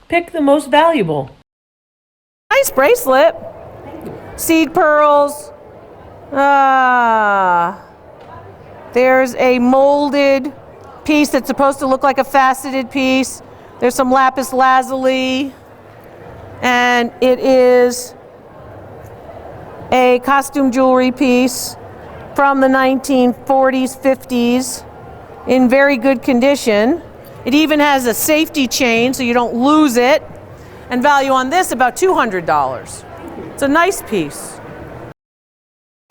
Pick the most valuable. Nice bracelet. Seed pearls. There's a molded piece that's supposed to look like a faceted piece. There's some lapis lazuli. And it is a costume jewelry piece from the 1940s, 50s in very good condition. It even has a safety chain so you don't lose it. And value on this about $200. It's a nice piece.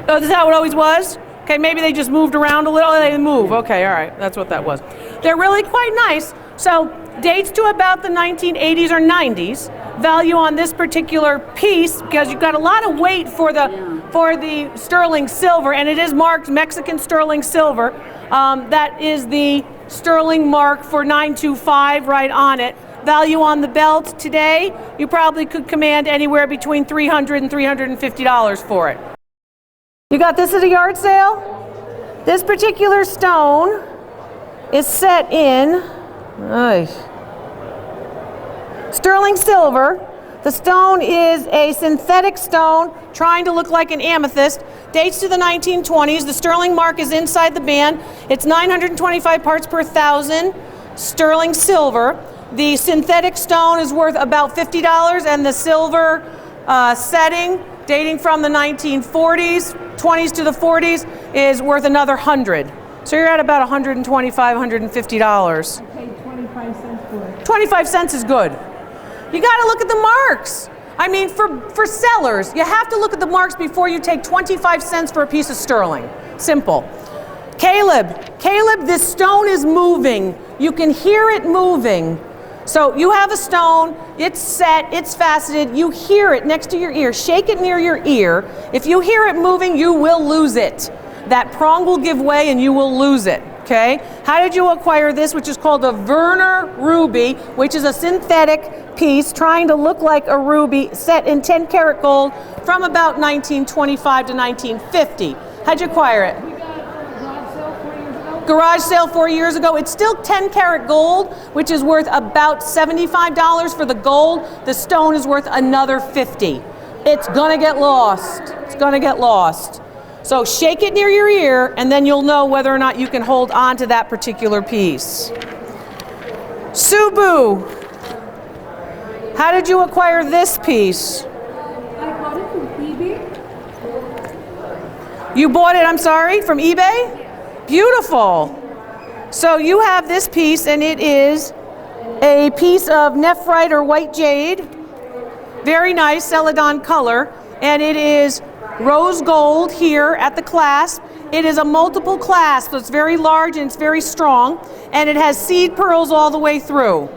Oh, this is how it always was? Okay, maybe they just moved around a little. They move. Okay, all right, that's what that was. They're really quite nice. So dates to about the 1980s or 90s. Value on this particular piece, because you've got a lot of weight for the sterling silver, and it is marked Mexican sterling silver. That is the sterling mark for 925 right on it. Value on the belt today, you probably could command anywhere between $300 and $350 for it. You got this at a yard sale? This particular stone is set in sterling silver. The stone is a synthetic stone trying to look like an amethyst. Dates to the 1920s. The sterling mark is inside the band. It's 925 parts per thousand sterling silver. The synthetic stone is worth about $50, and the silver setting, dating from the 1940s, 20s to the 40s, is worth another $100. So you're at about $125, $150. I paid 25 cents for it. 25 cents is good. You got to look at the marks. I mean, for sellers, you have to look at the marks before you take 25 cents for a piece of sterling. Simple. Caleb, this stone is moving. You can hear it moving. So you have a stone, it's set, it's faceted, you hear it next to your ear. Shake it near your ear. If you hear it moving, you will lose it. That prong will give way and you will lose it. Okay? How did you acquire this, which is called a Werner ruby, which is a synthetic piece trying to look like a ruby, set in 10 karat gold from about 1925 to 1950. How'd you acquire it? We got a Garage sale 4 years ago. It's still 10 karat gold, which is worth about $75 for the gold. The stone is worth another $50. It's gonna get lost. It's gonna get lost. So shake it near your ear, and then you'll know whether or not you can hold on to that particular piece. Subu, how did you acquire this piece? I bought it from eBay. You bought it, I'm sorry, from eBay? Beautiful. So you have this piece, and it is a piece of nephrite or white jade. Very nice celadon color, and it is rose gold here at the clasp. It is a multiple clasp, so it's very large and it's very strong, and it has seed pearls all the way through.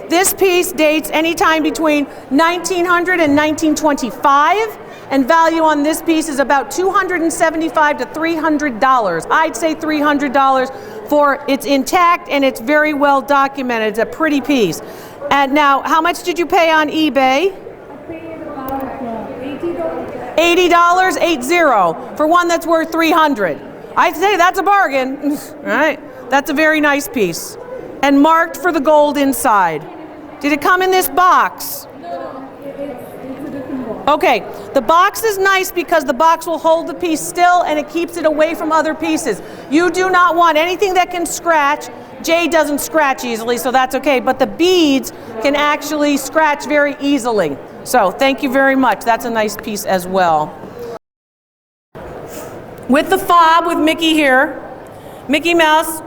This piece dates anytime between 1900 and 1925, and value on this piece is about $275 to $300. I'd say $300 for it's intact and it's very well documented. It's a pretty piece. And now, how much did you pay on eBay? I paid about $80. $80, 80, for one that's worth $300. I'd say that's a bargain, right? That's a very nice piece. And marked for the gold inside. Did it come in this box? No, it's a different box. Okay, the box is nice because the box will hold the piece still and it keeps it away from other pieces. You do not want anything that can scratch. Jade doesn't scratch easily, so that's okay, but the beads can actually scratch very easily. So thank you very much. That's a nice piece as well. With the fob with Mickey here, Mickey Mouse,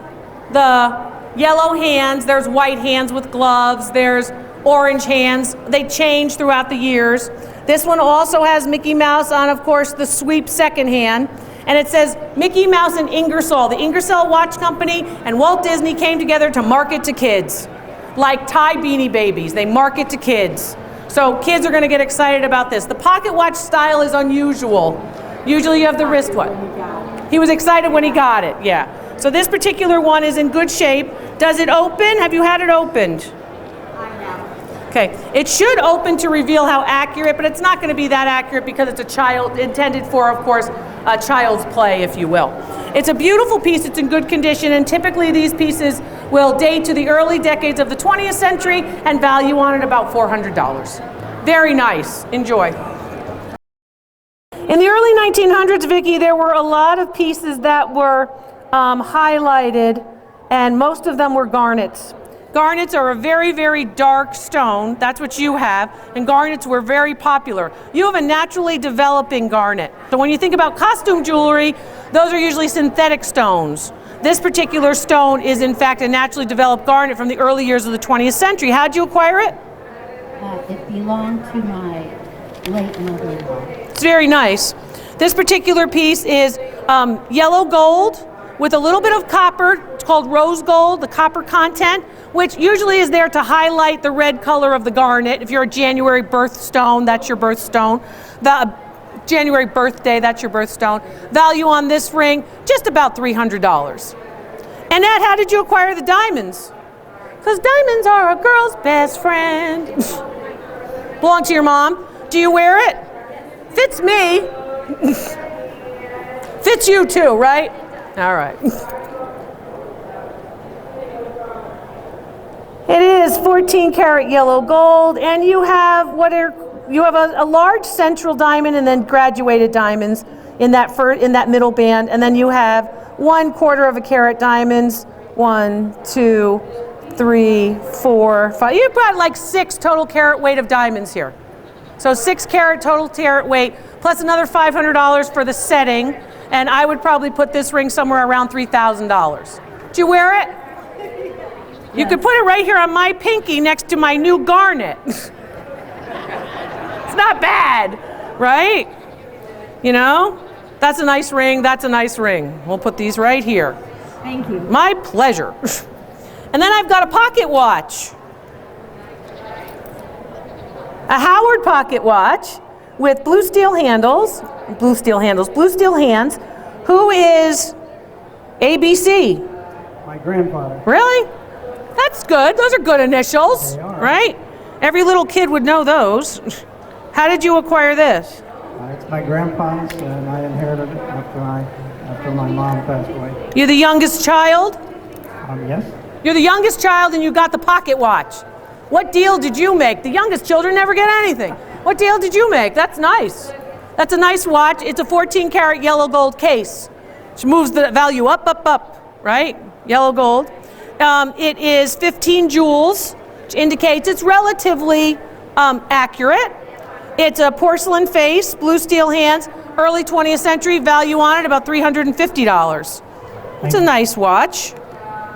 the yellow hands, there's white hands with gloves, there's orange hands. They change throughout the years. This one also has Mickey Mouse on, of course, the sweep second hand. And it says Mickey Mouse and Ingersoll. The Ingersoll Watch Company and Walt Disney came together to market to kids. Like tie Beanie Babies, they market to kids. So kids are going to get excited about this. The pocket watch style is unusual. Usually you have the wristwatch. He was excited when he got it, yeah. So this particular one is in good shape. Does it open? Have you had it opened? I have. Okay, it should open to reveal how accurate, but it's not going to be that accurate because it's a child, intended for, of course, a child's play, if you will. It's a beautiful piece, it's in good condition, and typically these pieces will date to the early decades of the 20th century and value on it about $400. Very nice, enjoy. In the early 1900s, Vicki, there were a lot of pieces that were highlighted, and most of them were garnets. Garnets are a very, very dark stone. That's what you have, and garnets were very popular. You have a naturally developing garnet. So when you think about costume jewelry, those are usually synthetic stones. This particular stone is in fact a naturally developed garnet from the early years of the 20th century. How'd you acquire it? It belonged to my late mother-in-law. It's very nice. This particular piece is yellow gold with a little bit of copper. It's called rose gold, the copper content, which usually is there to highlight the red color of the garnet. If you're a January birthstone, that's your birthstone. The January birthday, that's your birthstone. Value on this ring, just about $300. Annette, how did you acquire the diamonds? Because diamonds are a girl's best friend. Belong to your mom. Do you wear it? Fits me. Fits you too, right? All right. It is 14 karat yellow gold, and you have a large central diamond and then graduated diamonds in that middle band, and then you have 1/4 of a carat diamonds. 1, 2, 3, 4, 5. You've got like 6 total carat weight of diamonds here. So 6 karat total carat weight, plus another $500 for the setting, and I would probably put this ring somewhere around $3,000. Do you wear it? You could put it right here on my pinky next to my new garnet. It's not bad, right? You know? That's a nice ring, that's a nice ring. We'll put these right here. Thank you. My pleasure. And then I've got a pocket watch. A Howard pocket watch with blue steel hands. Who is ABC? My grandfather. Really? That's good. Those are good initials, They are. right? Every little kid would know those. How did you acquire this? It's my grandpa's, and I inherited it after my mom passed away. You're the youngest child? Yes. You're the youngest child and you got the pocket watch. What deal did you make? The youngest children never get anything. What deal did you make? That's nice. That's a nice watch. It's a 14 karat yellow gold case, which moves the value up, right? Yellow gold. It is 15 jewels, which indicates it's relatively accurate. It's a porcelain face, blue steel hands, early 20th century, value on it about $350. It's a nice watch.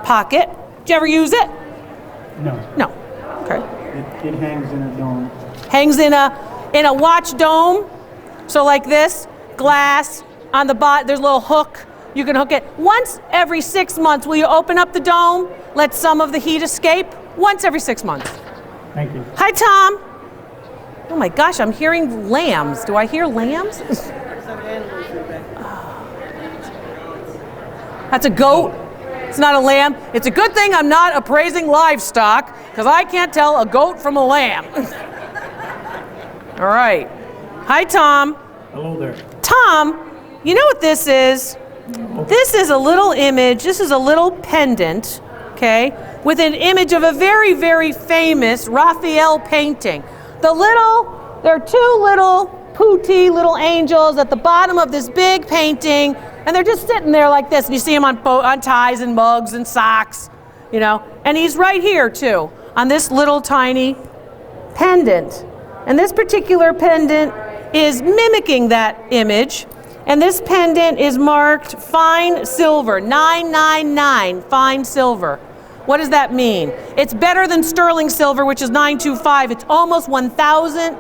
Pocket. Did you ever use it? No. No. Okay. It hangs in a dome. Hangs in a watch dome. So like this, glass on the bottom. There's a little hook. You can hook it. Once every 6 months, will you open up the dome, let some of the heat escape? Once every 6 months. Thank you. Hi, Tom. Oh my gosh, I'm hearing lambs. Do I hear lambs? That's a goat. It's not a lamb. It's a good thing I'm not appraising livestock, because I can't tell a goat from a lamb. All right. Hi, Tom. Hello there. Tom, you know what this is? This is a little image. This is a little pendant, okay, with an image of a very, very famous Raphael painting. There are 2 little pooty little angels at the bottom of this big painting, and they're just sitting there like this, and you see them on ties and mugs and socks, you know, and he's right here too, on this little tiny pendant. And this particular pendant is mimicking that image, and this pendant is marked fine silver, 999, fine silver. What does that mean? It's better than sterling silver, which is 925. It's almost 1,000.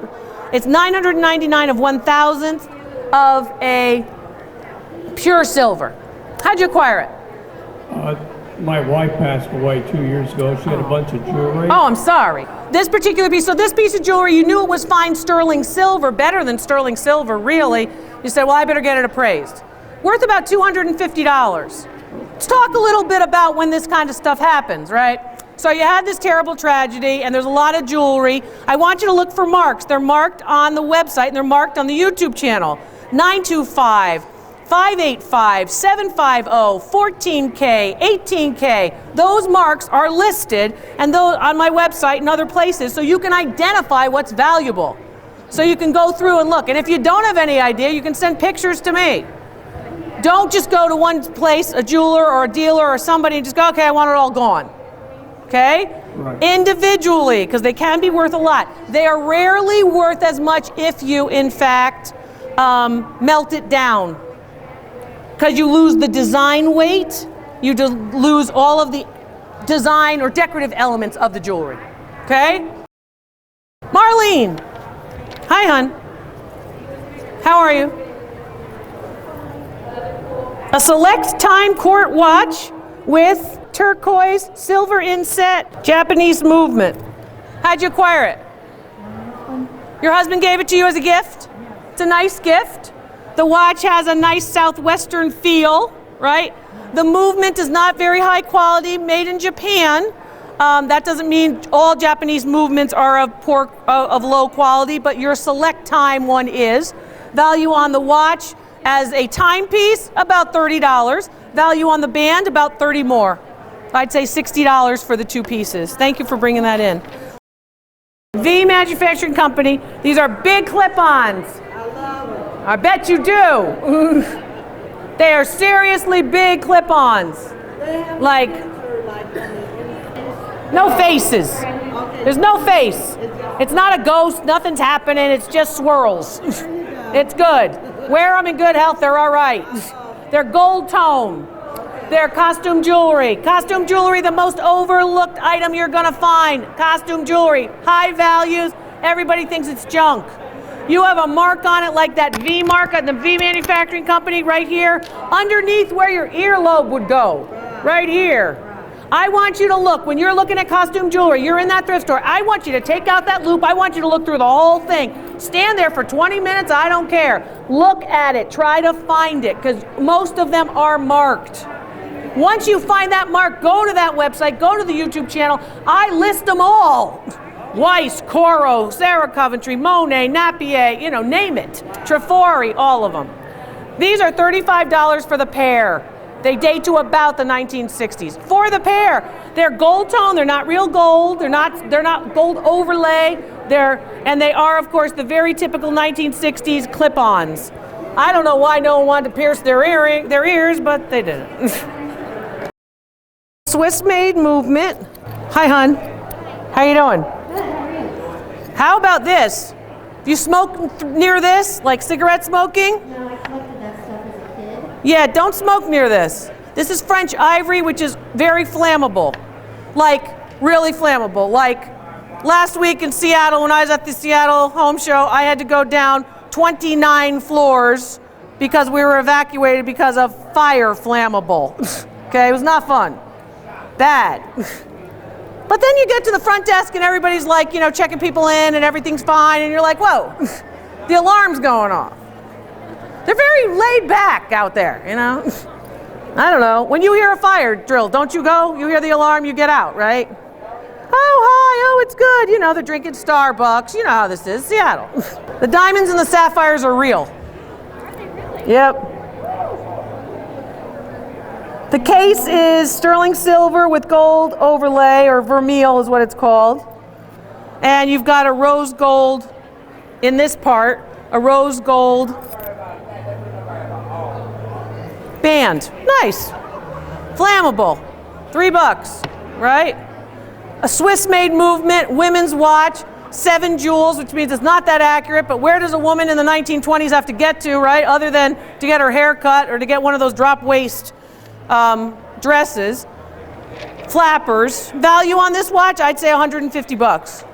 It's 999 of 1,000th of a pure silver. How'd you acquire it? My wife passed away 2 years ago. She had a bunch of jewelry. Oh, I'm sorry. This particular piece, so this piece of jewelry, you knew it was fine sterling silver, better than sterling silver, really. You said, well, I better get it appraised. Worth about $250. Let's talk a little bit about when this kind of stuff happens, right? So you had this terrible tragedy, and there's a lot of jewelry. I want you to look for marks. They're marked on the website, and they're marked on the YouTube channel. 925, 585, 750, 14K, 18K. Those marks are listed and those on my website and other places so you can identify what's valuable. So you can go through and look. And if you don't have any idea, you can send pictures to me. Don't just go to one place, a jeweler or a dealer or somebody, and just go, okay, I want it all gone. Okay? Right. Individually, because they can be worth a lot. They are rarely worth as much if you, in fact, melt it down. Because you lose the design weight, you lose all of the design or decorative elements of the jewelry. Okay? Marlene. Hi, hon. How are you? A select time court watch with turquoise silver inset Japanese movement. How'd you acquire it? Your husband gave it to you as a gift? It's a nice gift. The watch has a nice southwestern feel, right? The movement is not very high quality, made in Japan. That doesn't mean all Japanese movements are of low quality, but your select time one is. Value on the watch as a timepiece, about $30. Value on the band, about $30 more. I'd say $60 for the two pieces. Thank you for bringing that in. V Manufacturing Company. These are big clip-ons. I love it. I bet you do. They are seriously big clip-ons. They have Like, a picture, like no faces. There's no face. It's not a ghost. Nothing's happening. It's just swirls. It's good. Wear them in good health. They're all right. They're gold tone. They're costume jewelry. Costume jewelry, the most overlooked item you're going to find. Costume jewelry. High values. Everybody thinks it's junk. You have a mark on it like that V mark on the V Manufacturing Company right here, underneath where your earlobe would go. Right here. I want you to look, when you're looking at costume jewelry, you're in that thrift store, I want you to take out that loop, I want you to look through the whole thing. Stand there for 20 minutes, I don't care. Look at it, try to find it, because most of them are marked. Once you find that mark, go to that website, go to the YouTube channel, I list them all. Weiss, Coro, Sarah Coventry, Monet, Napier, you know, name it. Trifori, all of them. These are $35 for the pair. They date to about the 1960s. For the pair, they're gold tone. They're not real gold. They're not gold overlay. They are, of course, the very typical 1960s clip-ons. I don't know why no one wanted to pierce their ears, but they didn't. Swiss-made movement. Hi, hon. How you doing? How about this? If you smoke near this, like cigarette smoking? No, I collected that stuff as a kid. Yeah, don't smoke near this. This is French ivory, which is very flammable. Like, really flammable. Like, last week in Seattle, when I was at the Seattle Home Show, I had to go down 29 floors because we were evacuated because of fire flammable. Okay, it was not fun. Bad. But then you get to the front desk and everybody's like, you know, checking people in and everything's fine, and you're like, whoa, the alarm's going off. They're very laid back out there, you know? I don't know. When you hear a fire drill, don't you go? You hear the alarm, you get out, right? Oh, hi, oh, it's good. You know, they're drinking Starbucks. You know how this is, Seattle. The diamonds and the sapphires are real. Are they really? Yep. The case is sterling silver with gold overlay, or vermeil is what it's called. And you've got a rose gold in this part, a rose gold band. Nice. Flammable. $3, right? A Swiss-made movement, women's watch, 7 jewels, which means it's not that accurate, but where does a woman in the 1920s have to get to, right? Other than to get her hair cut or to get one of those drop waist dresses. Flappers. Value on this watch, I'd say $150.